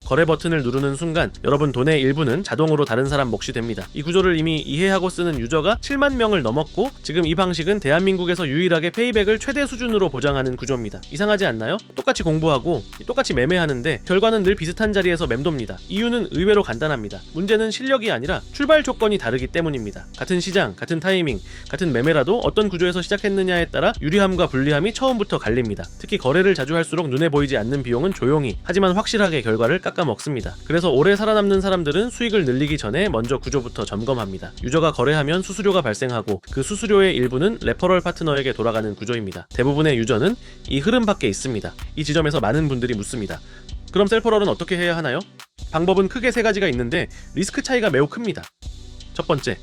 거래 버튼을 누르는 순간 여러분 돈의 일부는 자동으로 다른 사람 몫이 됩니다. 이 구조를 이미 이해하고 쓰는 유저가 7만 명을 넘었고 지금 이 방식은 대한민국에서 유일하게 페이백을 최대 수준으로 보장하는 구조입니다. 이상하지 않나요? 똑같이 공부하고 똑같이 매매하는데 결과는 늘 비슷한 자리에서 맴돕니다. 이유는 의외로 간단합니다. 문제는 실력이 아니라 출발 조건이 다르기 때문입니다. 같은 시장, 같은 타이밍, 같은 매매라도 어떤 구조에서 시작했느냐에 따라 유리함과 불리함이 처음부터 갈립니다. 특히 거래를 자주 할수록 눈에 보이지 않는 비용은 조용히 하지만 확실하게 결과를 깎아먹습니다. 그래서 오래 살아남는 사람들은 수익을 늘리기 전에 먼저 구조부터 점검합니다. 유저가 거래하면 수수료가 발생하고 그 수수료의 일부는 레퍼럴 파트너에게 돌아가는 구조입니다. 대부분의 유저는 이 흐름 밖에 있습니다. 이 지점에서 많은 분들이 묻습니다. 그럼 셀퍼럴은 어떻게 해야 하나요? 방법은 크게 세 가지가 있는데 리스크 차이가 매우 큽니다. 첫 번째,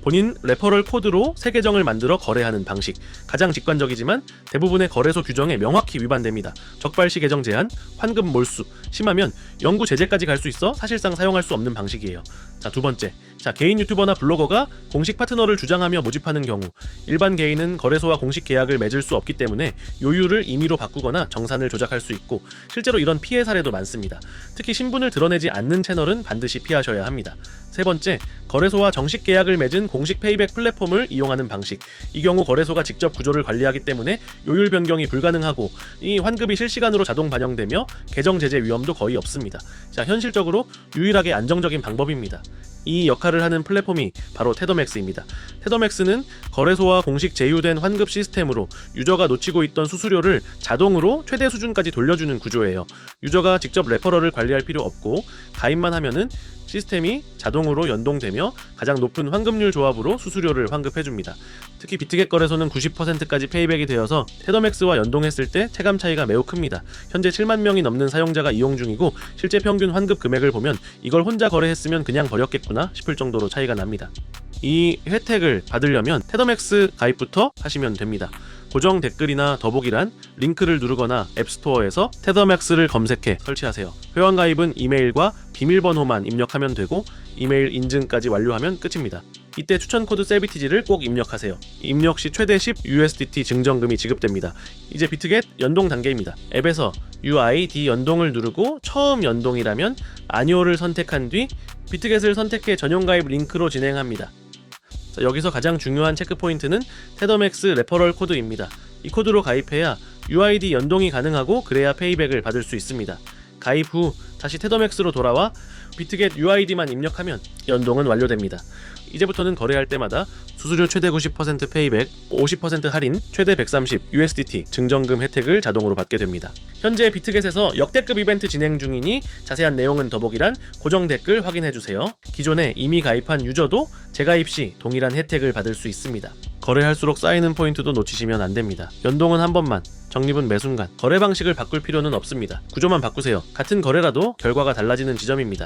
본인 레퍼럴 코드로 새 계정을 만들어 거래하는 방식. 가장 직관적이지만 대부분의 거래소 규정에 명확히 위반됩니다. 적발시 계정 제한, 환급 몰수, 심하면 영구 제재까지 갈 수 있어 사실상 사용할 수 없는 방식이에요. 자, 두 번째. 개인 유튜버나 블로거가 공식 파트너를 주장하며 모집하는 경우 일반 개인은 거래소와 공식 계약을 맺을 수 없기 때문에 요율을 임의로 바꾸거나 정산을 조작할 수 있고 실제로 이런 피해 사례도 많습니다. 특히 신분을 드러내지 않는 채널은 반드시 피하셔야 합니다. 세 번째, 거래소와 정식 계약을 맺은 공식 페이백 플랫폼을 이용하는 방식. 이 경우 거래소가 직접 구조를 관리하기 때문에 요율 변경이 불가능하고 이 환급이 실시간으로 자동 반영되며 계정 제재 위험도 거의 없습니다. 현실적으로 유일하게 안정적인 방법입니다. 이 역할을 하는 플랫폼이 바로 테더맥스입니다. 테더맥스는 거래소와 공식 제휴된 환급 시스템으로 유저가 놓치고 있던 수수료를 자동으로 최대 수준까지 돌려주는 구조예요. 유저가 직접 레퍼럴을 관리할 필요 없고 가입만 하면은 시스템이 자동으로 연동되며 가장 높은 환급률 조합으로 수수료를 환급해줍니다. 특히 비트겟 거래소는 90%까지 페이백이 되어서 테더맥스와 연동했을 때 체감 차이가 매우 큽니다. 현재 7만 명이 넘는 사용자가 이용 중이고 실제 평균 환급 금액을 보면 이걸 혼자 거래했으면 그냥 버렸겠구나 싶을 정도로 차이가 납니다. 이 혜택을 받으려면 테더맥스 가입부터 하시면 됩니다. 고정 댓글이나 더보기란 링크를 누르거나 앱스토어에서 테더맥스를 검색해 설치하세요. 회원 가입은 이메일과 비밀번호만 입력하면 되고 이메일 인증까지 완료하면 끝입니다. 이때 추천 코드 세비티지를 꼭 입력하세요. 입력 시 최대 10 USDT 증정금이 지급됩니다. 이제 비트겟 연동 단계입니다. 앱에서 UID 연동을 누르고 처음 연동이라면 아니오를 선택한 뒤 비트겟을 선택해 전용 가입 링크로 진행합니다. 여기서 가장 중요한 체크포인트는 테더맥스 레퍼럴 코드입니다. 이 코드로 가입해야 UID 연동이 가능하고 그래야 페이백을 받을 수 있습니다. 가입 후 다시 테더맥스로 돌아와 비트겟 UID만 입력하면 연동은 완료됩니다. 이제부터는 거래할 때마다 수수료 최대 90% 페이백, 50% 할인, 최대 130 USDT 증정금 혜택을 자동으로 받게 됩니다. 현재 비트겟에서 역대급 이벤트 진행 중이니 자세한 내용은 더보기란 고정 댓글 확인해주세요. 기존에 이미 가입한 유저도 재가입 시 동일한 혜택을 받을 수 있습니다. 거래할수록 쌓이는 포인트도 놓치시면 안됩니다. 연동은 한 번만, 적립은 매 순간. 거래 방식을 바꿀 필요는 없습니다. 구조만 바꾸세요. 같은 거래라도 결과가 달라지는 지점입니다.